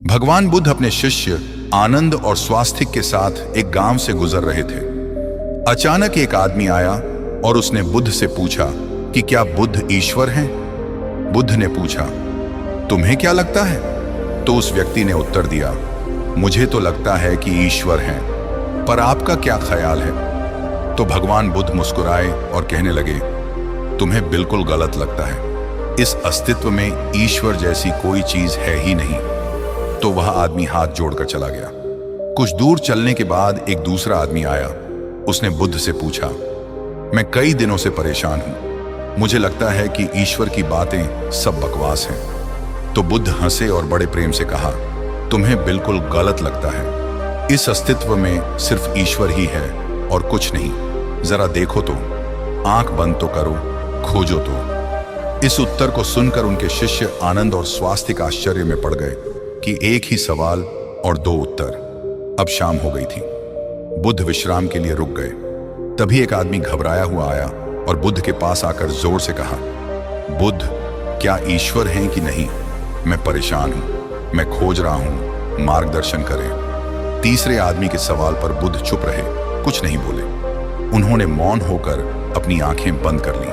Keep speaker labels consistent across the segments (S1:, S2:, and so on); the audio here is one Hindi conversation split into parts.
S1: भगवान बुद्ध अपने शिष्य आनंद और स्वास्तिक के साथ एक गांव से गुजर रहे थे। अचानक एक आदमी आया और उसने बुद्ध से पूछा कि क्या बुद्ध ईश्वर हैं? बुद्ध ने पूछा, तुम्हें क्या लगता है? तो उस व्यक्ति ने उत्तर दिया, मुझे तो लगता है कि ईश्वर हैं, पर आपका क्या ख्याल है? तो भगवान बुद्ध मुस्कुराए और कहने लगे, तुम्हें बिल्कुल गलत लगता है। इस अस्तित्व में ईश्वर जैसी कोई चीज है ही नहीं। तो वह आदमी हाथ जोड़कर चला गया। कुछ दूर चलने के बाद एक दूसरा आदमी आया। उसने बुद्ध से पूछा, मैं कई दिनों से परेशान हूं, मुझे लगता है कि ईश्वर की बातें सब बकवास हैं। तो बुद्ध हंसे और बड़े प्रेम से कहा, तुम्हें बिल्कुल गलत लगता है। इस अस्तित्व में सिर्फ ईश्वर ही है और कुछ नहीं। जरा देखो तो, आंख बंद तो करो, खोजो तो। इस उत्तर को सुनकर उनके शिष्य आनंद और स्वास्तिक आश्चर्य में पड़ गए कि एक ही सवाल और दो उत्तर। अब शाम हो गई थी। बुद्ध विश्राम के लिए रुक गए। तभी एक आदमी घबराया हुआ आया और बुद्ध के पास आकर जोर से कहा, बुद्ध, क्या ईश्वर हैं कि नहीं? मैं परेशान हूं, मैं खोज रहा हूं, मार्गदर्शन करें। तीसरे आदमी के सवाल पर बुद्ध चुप रहे, कुछ नहीं बोले। उन्होंने मौन होकर अपनी आंखें बंद कर लीं।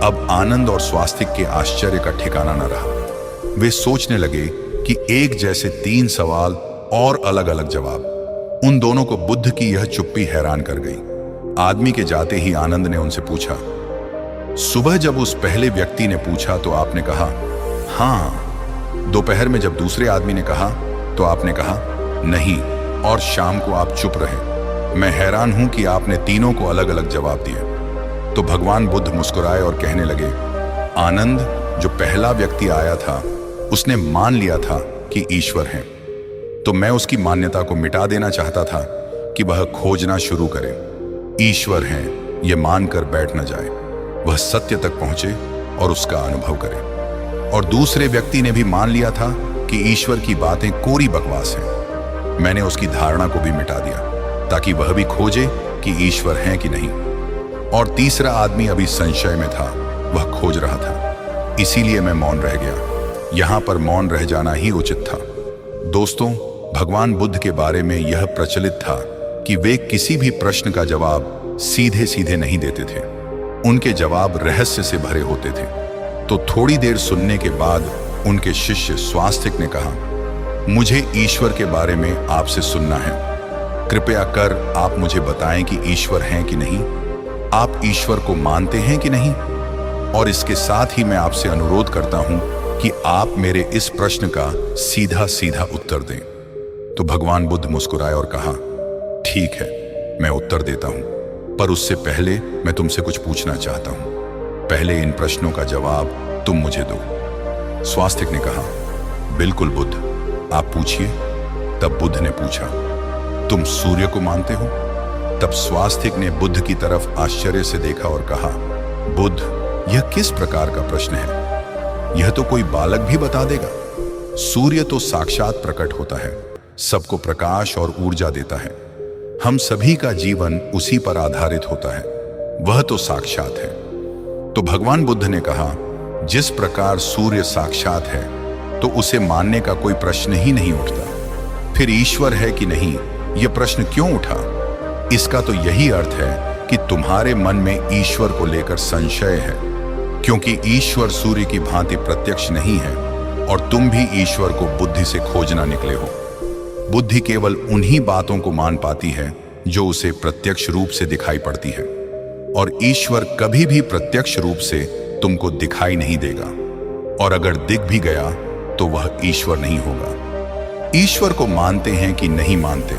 S1: अब आनंद और स्वास्तिक के आश्चर्य का ठिकाना न रहा। वे सोचने लगे कि एक जैसे तीन सवाल और अलग अलग जवाब। उन दोनों को बुद्ध की यह चुप्पी हैरान कर गई। आदमी के जाते ही आनंद ने उनसे पूछा, सुबह जब उस पहले व्यक्ति ने पूछा तो आपने कहा हाँ, दोपहर में जब दूसरे आदमी ने कहा तो आपने कहा नहीं, और शाम को आप चुप रहे। मैं हैरान हूं कि आपने तीनों को अलग अलग जवाब दिए। तो भगवान बुद्ध मुस्कुराए और कहने लगे, आनंद, जो पहला व्यक्ति आया था उसने मान लिया था कि ईश्वर हैं, तो मैं उसकी मान्यता को मिटा देना चाहता था कि वह खोजना शुरू करे। ईश्वर हैं यह मानकर बैठ न जाए, वह सत्य तक पहुंचे और उसका अनुभव करे। और दूसरे व्यक्ति ने भी मान लिया था कि ईश्वर की बातें कोरी बकवास हैं। मैंने उसकी धारणा को भी मिटा दिया ताकि वह भी खोजे कि ईश्वर हैं कि नहीं। और तीसरा आदमी अभी संशय में था, वह खोज रहा था, इसीलिए मैं मौन रह गया। यहां पर मौन रह जाना ही उचित था। दोस्तों, भगवान बुद्ध के बारे में यह प्रचलित था कि वे किसी भी प्रश्न का जवाब सीधे सीधे नहीं देते थे। उनके जवाब रहस्य से भरे होते थे। तो थोड़ी देर सुनने के बाद उनके शिष्य स्वास्तिक ने कहा, मुझे ईश्वर के बारे में आपसे सुनना है। कृपया कर आप मुझे बताएं कि ईश्वर हैं कि नहीं। आप ईश्वर को मानते हैं कि नहीं? और इसके साथ ही मैं आपसे अनुरोध करता हूं कि आप मेरे इस प्रश्न का सीधा सीधा उत्तर दें। तो भगवान बुद्ध मुस्कुराए और कहा, ठीक है, मैं उत्तर देता हूं, पर उससे पहले मैं तुमसे कुछ पूछना चाहता हूं। पहले इन प्रश्नों का जवाब तुम मुझे दो। स्वास्तिक ने कहा, बिल्कुल बुद्ध, आप पूछिए। तब बुद्ध ने पूछा, तुम सूर्य को मानते हो? तब स्वास्तिक ने बुद्ध की तरफ आश्चर्य से देखा और कहा, बुद्ध, यह किस प्रकार का प्रश्न है? यह तो कोई बालक भी बता देगा। सूर्य तो साक्षात प्रकट होता है, सबको प्रकाश और ऊर्जा देता है। हम सभी का जीवन उसी पर आधारित होता है, वह तो साक्षात है। तो भगवान बुद्ध ने कहा, जिस प्रकार सूर्य साक्षात है तो उसे मानने का कोई प्रश्न ही नहीं उठता। फिर ईश्वर है कि नहीं, यह प्रश्न क्यों उठा? इसका तो यही अर्थ है कि तुम्हारे मन में ईश्वर को लेकर संशय है, क्योंकि ईश्वर सूर्य की भांति प्रत्यक्ष नहीं है और तुम भी ईश्वर को बुद्धि से खोजना निकले हो। बुद्धि केवल उन्हीं बातों को मान पाती है जो उसे प्रत्यक्ष रूप से दिखाई पड़ती है, और ईश्वर कभी भी प्रत्यक्ष रूप से तुमको दिखाई नहीं देगा, और अगर दिख भी गया तो वह ईश्वर नहीं होगा। ईश्वर को मानते हैं कि नहीं मानते,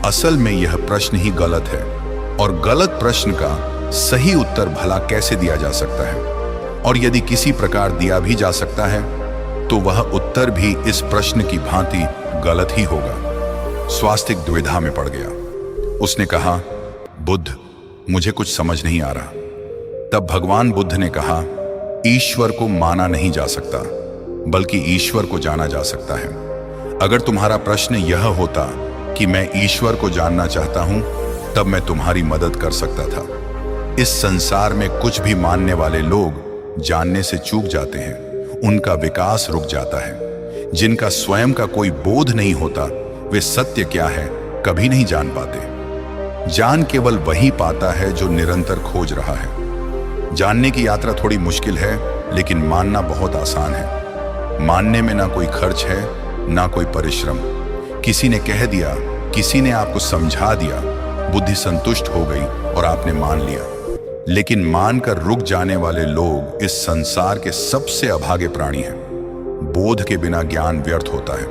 S1: असल में यह प्रश्न ही गलत है, और गलत प्रश्न का सही उत्तर भला कैसे दिया जा सकता है? और यदि किसी प्रकार दिया भी जा सकता है तो वह उत्तर भी इस प्रश्न की भांति गलत ही होगा। स्वास्तिक दुविधा में पड़ गया। उसने कहा, बुद्ध, मुझे कुछ समझ नहीं आ रहा। तब भगवान बुद्ध ने कहा, ईश्वर को माना नहीं जा सकता, बल्कि ईश्वर को जाना जा सकता है। अगर तुम्हारा प्रश्न यह होता कि मैं ईश्वर को जानना चाहता हूं, तब मैं तुम्हारी मदद कर सकता था। इस संसार में कुछ भी मानने वाले लोग जानने से चूक जाते हैं, उनका विकास रुक जाता है। जिनका स्वयं का कोई बोध नहीं होता, वे सत्य क्या है कभी नहीं जान पाते। जान केवल वही पाता है जो निरंतर खोज रहा है। जानने की यात्रा थोड़ी मुश्किल है, लेकिन मानना बहुत आसान है। मानने में ना कोई खर्च है, ना कोई परिश्रम। किसी ने कह दिया, किसी ने आपको समझा दिया, बुद्धि संतुष्ट हो गई और आपने मान लिया। लेकिन मानकर रुक जाने वाले लोग इस संसार के सबसे अभागे प्राणी हैं। बोध के बिना ज्ञान व्यर्थ होता है।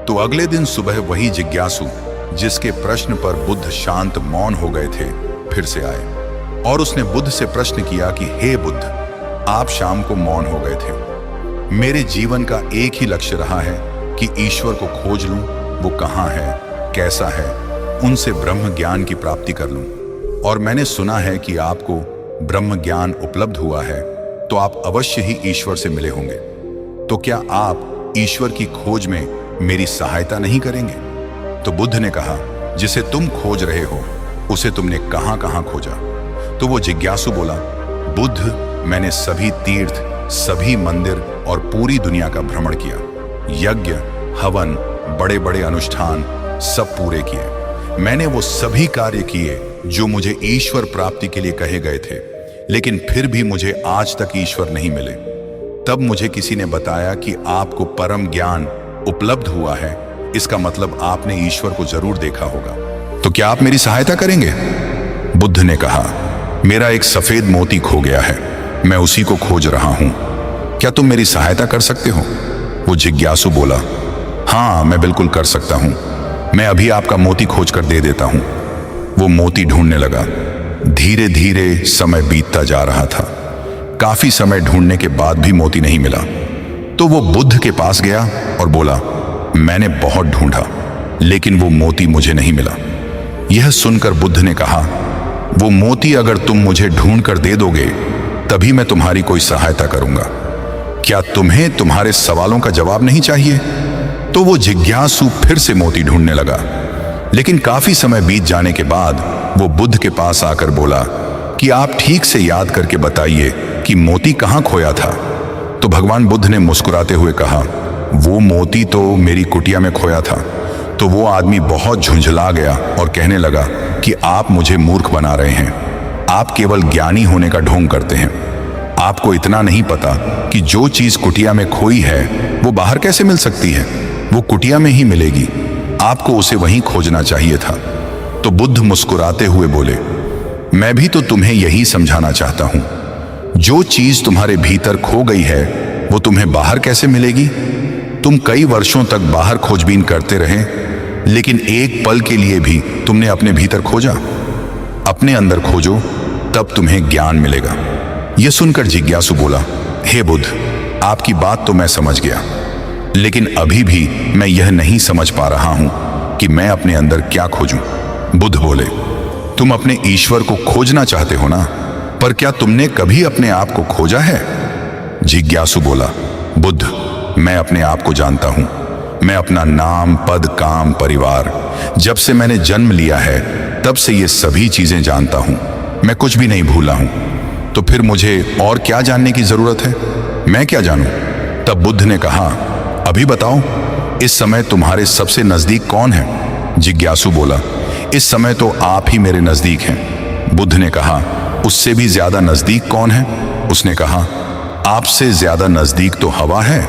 S1: तो अगले दिन सुबह वही जिज्ञासु, जिसके प्रश्न पर बुद्ध शांत मौन हो गए थे, फिर से आए और उसने बुद्ध से प्रश्न किया कि हे बुद्ध, आप शाम को मौन हो गए थे। मेरे जीवन का एक ही लक्ष्य रहा है कि ईश्वर को खोज लूं, वो कहाँ है, कैसा है, उनसे ब्रह्म ज्ञान की प्राप्ति कर लूं। और मैंने सुना है कि आपको ब्रह्म ज्ञान उपलब्ध हुआ है, तो आप अवश्य ही ईश्वर से मिले होंगे। तो क्या आप ईश्वर की खोज में मेरी सहायता नहीं करेंगे? तो बुद्ध ने कहा, जिसे तुम खोज रहे हो उसे तुमने कहां कहां खोजा? तो वो जिज्ञासु बोला, बुद्ध, मैंने सभी तीर्थ, सभी मंदिर और पूरी दुनिया का भ्रमण किया। यज्ञ, हवन, बड़े बड़े अनुष्ठान सब पूरे किए। मैंने वो सभी कार्य किए जो मुझे ईश्वर प्राप्ति के लिए कहे गए थे, लेकिन फिर भी मुझे आज तक ईश्वर नहीं मिले। तब मुझे किसी ने बताया कि आपको परम ज्ञान उपलब्ध हुआ है, इसका मतलब आपने ईश्वर को जरूर देखा होगा। तो क्या आप मेरी सहायता करेंगे? बुद्ध ने कहा, मेरा एक सफेद मोती खो गया है, मैं उसी को खोज रहा हूं। क्या तुम मेरी सहायता कर सकते हो? वो जिज्ञासु बोला, हाँ, मैं बिल्कुल कर सकता हूं। मैं अभी आपका मोती खोज कर दे देता हूं। वो मोती ढूंढने लगा। धीरे धीरे समय बीतता जा रहा था। काफी समय ढूंढने के बाद भी मोती नहीं मिला। तो वो बुद्ध के पास गया और बोला, मैंने बहुत ढूंढा, लेकिन वो मोती मुझे नहीं मिला। यह सुनकर बुद्ध ने कहा, वो मोती अगर तुम मुझे ढूंढ कर दे दोगे, तभी मैं तुम्हारी कोई सहायता करूंगा। क्या तुम्हें तुम्हारे सवालों का जवाब नहीं चाहिए? तो वो जिज्ञासु फिर से मोती ढूंढने लगा। लेकिन काफी समय बीत जाने के बाद वो बुद्ध के पास आकर बोला कि आप ठीक से याद करके बताइए कि मोती कहाँ खोया था। तो भगवान बुद्ध ने मुस्कुराते हुए कहा, वो मोती तो मेरी कुटिया में खोया था। तो वो आदमी बहुत झुंझला गया और कहने लगा कि आप मुझे मूर्ख बना रहे हैं। आप केवल ज्ञानी होने का ढोंग करते हैं। आपको इतना नहीं पता कि जो चीज कुटिया में खोई है वो बाहर कैसे मिल सकती है। वो कुटिया में ही मिलेगी, आपको उसे वहीं खोजना चाहिए था। तो बुद्ध मुस्कुराते हुए बोले, मैं भी तो तुम्हें यही समझाना चाहता हूं। जो चीज तुम्हारे भीतर खो गई है वो तुम्हें बाहर कैसे मिलेगी? तुम कई वर्षों तक बाहर खोजबीन करते रहे, लेकिन एक पल के लिए भी तुमने अपने भीतर खोजा? अपने अंदर खोजो, तब तुम्हें ज्ञान मिलेगा। यह सुनकर जिज्ञासु बोला, हे बुद्ध, आपकी बात तो मैं समझ गया, लेकिन अभी भी मैं यह नहीं समझ पा रहा हूं कि मैं अपने अंदर क्या खोजूं। बुद्ध बोले, तुम अपने ईश्वर को खोजना चाहते हो ना, पर क्या तुमने कभी अपने आप को खोजा है? जिज्ञासु बोला, बुद्ध, मैं अपने आप को जानता हूं। मैं अपना नाम, पद, काम, परिवार, जब से मैंने जन्म लिया है तब से ये सभी चीजें जानता हूं। मैं कुछ भी नहीं भूला हूं। तो फिर मुझे और क्या जानने की जरूरत है? मैं क्या जानूं? तब बुद्ध ने कहा, अभी बताओ, इस समय तुम्हारे सबसे नजदीक कौन है? जिज्ञासु बोला, इस समय तो आप ही मेरे नजदीक हैं। बुद्ध ने कहा, उससे भी ज्यादा नजदीक कौन है? उसने कहा, आपसे ज्यादा नजदीक तो हवा है।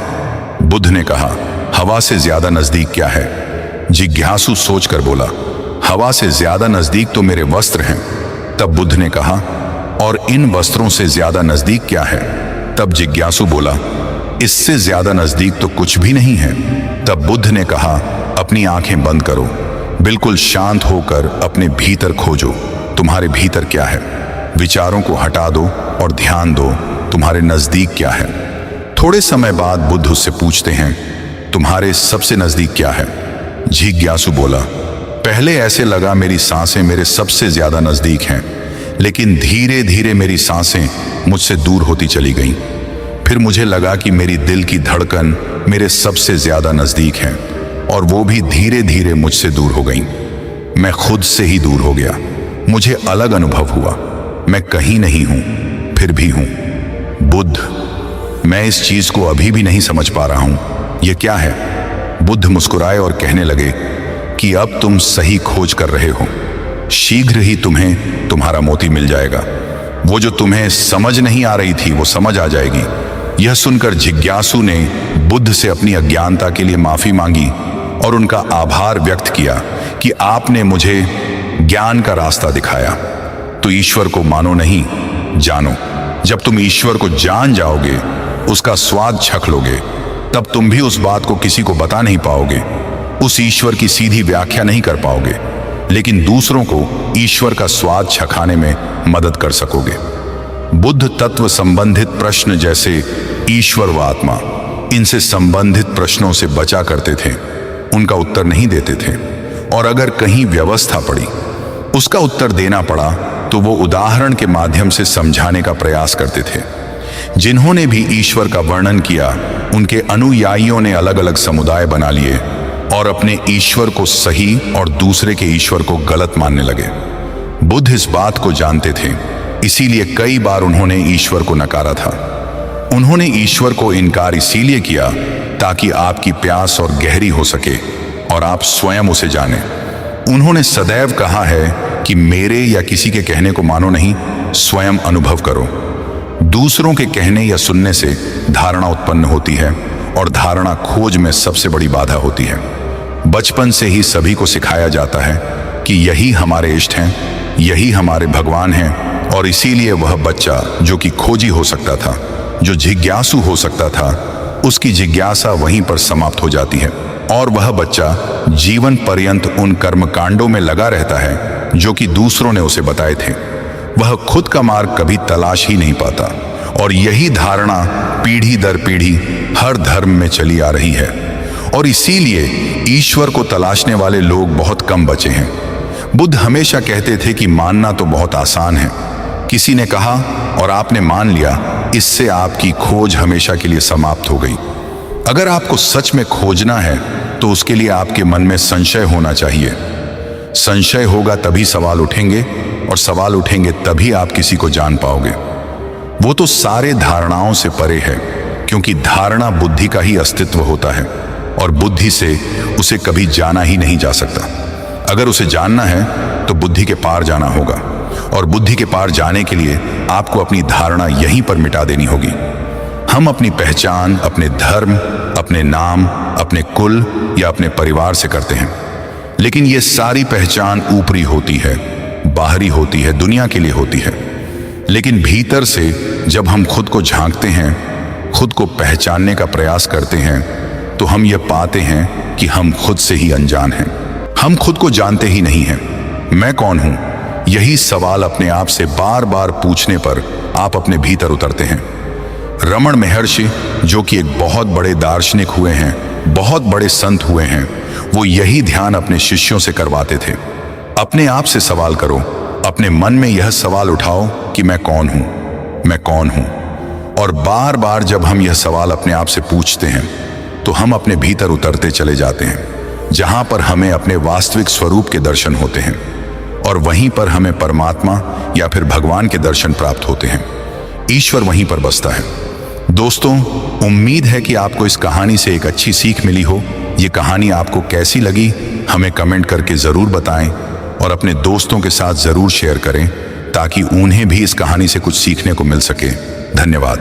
S1: बुद्ध ने कहा, हवा से ज्यादा नजदीक क्या है? जिज्ञासु सोचकर बोला, हवा से ज्यादा नजदीक तो मेरे वस्त्र हैं। तब बुद्ध ने कहा, और इन वस्त्रों से ज्यादा नजदीक क्या है? तब जिज्ञासु बोला, इससे ज्यादा नजदीक तो कुछ भी नहीं है। तब बुद्ध ने कहा, अपनी आंखें बंद करो, बिल्कुल शांत होकर अपने भीतर खोजो, तुम्हारे भीतर क्या है। विचारों को हटा दो और ध्यान दो, तुम्हारे नजदीक क्या है। थोड़े समय बाद बुद्ध उससे पूछते हैं, तुम्हारे सबसे नजदीक क्या है? जिज्ञासु बोला, पहले ऐसे लगा मेरी सांसें मेरे सबसे ज्यादा नजदीक हैं, लेकिन धीरे धीरे मेरी सांसें मुझसे दूर होती चली गईं। फिर मुझे लगा कि मेरी दिल की धड़कन मेरे सबसे ज्यादा नजदीक है, और वो भी धीरे धीरे मुझसे दूर हो गईं। मैं खुद से ही दूर हो गया। मुझे अलग अनुभव हुआ, मैं कहीं नहीं हूं, फिर भी हूं। बुद्ध, मैं इस चीज को अभी भी नहीं समझ पा रहा हूं, ये क्या है? बुद्ध मुस्कुराए और कहने लगे कि अब तुम सही खोज कर रहे हो। शीघ्र ही तुम्हें तुम्हारा मोती मिल जाएगा। वो जो तुम्हें समझ नहीं आ रही थी वो समझ आ जाएगी। यह सुनकर जिज्ञासु ने बुद्ध से अपनी अज्ञानता के लिए माफी मांगी और उनका आभार व्यक्त किया कि आपने मुझे ज्ञान का रास्ता दिखाया। तो ईश्वर को मानो नहीं, जानो। जब तुम ईश्वर को जान जाओगे, उसका स्वाद चख लोगे, तब तुम भी उस बात को किसी को बता नहीं पाओगे। उस ईश्वर की सीधी व्याख्या नहीं कर पाओगे, लेकिन दूसरों को ईश्वर का स्वाद चखाने में मदद कर सकोगे। बुद्ध तत्व संबंधित प्रश्न जैसे ईश्वर व आत्मा, इनसे संबंधित प्रश्नों से बचा करते थे। उनका उत्तर नहीं देते थे, और अगर कहीं व्यवस्था पड़ी, उसका उत्तर देना पड़ा, तो वो उदाहरण के माध्यम से समझाने का प्रयास करते थे। जिन्होंने भी ईश्वर का वर्णन किया, उनके अनुयायियों ने अलग अलग समुदाय बना लिए और अपने ईश्वर को सही और दूसरे के ईश्वर को गलत मानने लगे। बुद्ध इस बात को जानते थे, इसीलिए कई बार उन्होंने ईश्वर को नकारा था। उन्होंने ईश्वर को इनकार इसीलिए किया ताकि आपकी प्यास और गहरी हो सके और आप स्वयं उसे जानें। उन्होंने सदैव कहा है कि मेरे या किसी के कहने को मानो नहीं, स्वयं अनुभव करो। दूसरों के कहने या सुनने से धारणा उत्पन्न होती है, और धारणा खोज में सबसे बड़ी बाधा होती है। बचपन से ही सभी को सिखाया जाता है कि यही हमारे इष्ट हैं, यही हमारे भगवान हैं, और इसीलिए वह बच्चा जो कि खोजी हो सकता था, जो जिज्ञासु हो सकता था, उसकी जिज्ञासा वहीं पर समाप्त हो जाती है, और वह बच्चा जीवन पर्यंत उन कर्मकांडों में लगा रहता है जो कि दूसरों ने उसे बताए थे। वह खुद का मार्ग कभी तलाश ही नहीं पाता, और यही धारणा पीढ़ी दर पीढ़ी हर धर्म में चली आ रही है, और इसीलिए ईश्वर को तलाशने वाले लोग बहुत कम बचे हैं। बुद्ध हमेशा कहते थे कि मानना तो बहुत आसान है। किसी ने कहा और आपने मान लिया, इससे आपकी खोज हमेशा के लिए समाप्त हो गई। अगर आपको सच में खोजना है तो उसके लिए आपके मन में संशय होना चाहिए। संशय होगा तभी सवाल उठेंगे, और सवाल उठेंगे तभी आप किसी को जान पाओगे। वो तो सारे धारणाओं से परे है, क्योंकि धारणा बुद्धि का ही अस्तित्व होता है, और बुद्धि से उसे कभी जाना ही नहीं जा सकता। अगर उसे जानना है तो बुद्धि के पार जाना होगा, और बुद्धि के पार जाने के लिए आपको अपनी धारणा यहीं पर मिटा देनी होगी। हम अपनी पहचान अपने धर्म, अपने नाम, अपने कुल या अपने परिवार से करते हैं, लेकिन ये सारी पहचान ऊपरी होती है, बाहरी होती है, दुनिया के लिए होती है। लेकिन भीतर से जब हम खुद को झांकते हैं, खुद को पहचानने का प्रयास करते हैं, तो हम ये पाते हैं कि हम खुद से ही अनजान हैं। हम खुद को जानते ही नहीं हैं। मैं कौन हूं? यही सवाल अपने आप से बार बार पूछने पर आप अपने भीतर उतरते हैं। रमण महर्षि, जो कि एक बहुत बड़े दार्शनिक हुए हैं, बहुत बड़े संत हुए हैं, वो यही ध्यान अपने शिष्यों से करवाते थे। अपने आप से सवाल करो, अपने मन में यह सवाल उठाओ कि मैं कौन हूं, मैं कौन हूं। और बार बार जब हम यह सवाल अपने आप से पूछते हैं, तो हम अपने भीतर उतरते चले जाते हैं, जहां पर हमें अपने वास्तविक स्वरूप के दर्शन होते हैं, और वहीं पर हमें परमात्मा या फिर भगवान के दर्शन प्राप्त होते हैं। ईश्वर वहीं पर बसता है। दोस्तों, उम्मीद है कि आपको इस कहानी से एक अच्छी सीख मिली हो। ये कहानी आपको कैसी लगी हमें कमेंट करके ज़रूर बताएं, और अपने दोस्तों के साथ ज़रूर शेयर करें, ताकि उन्हें भी इस कहानी से कुछ सीखने को मिल सके। धन्यवाद।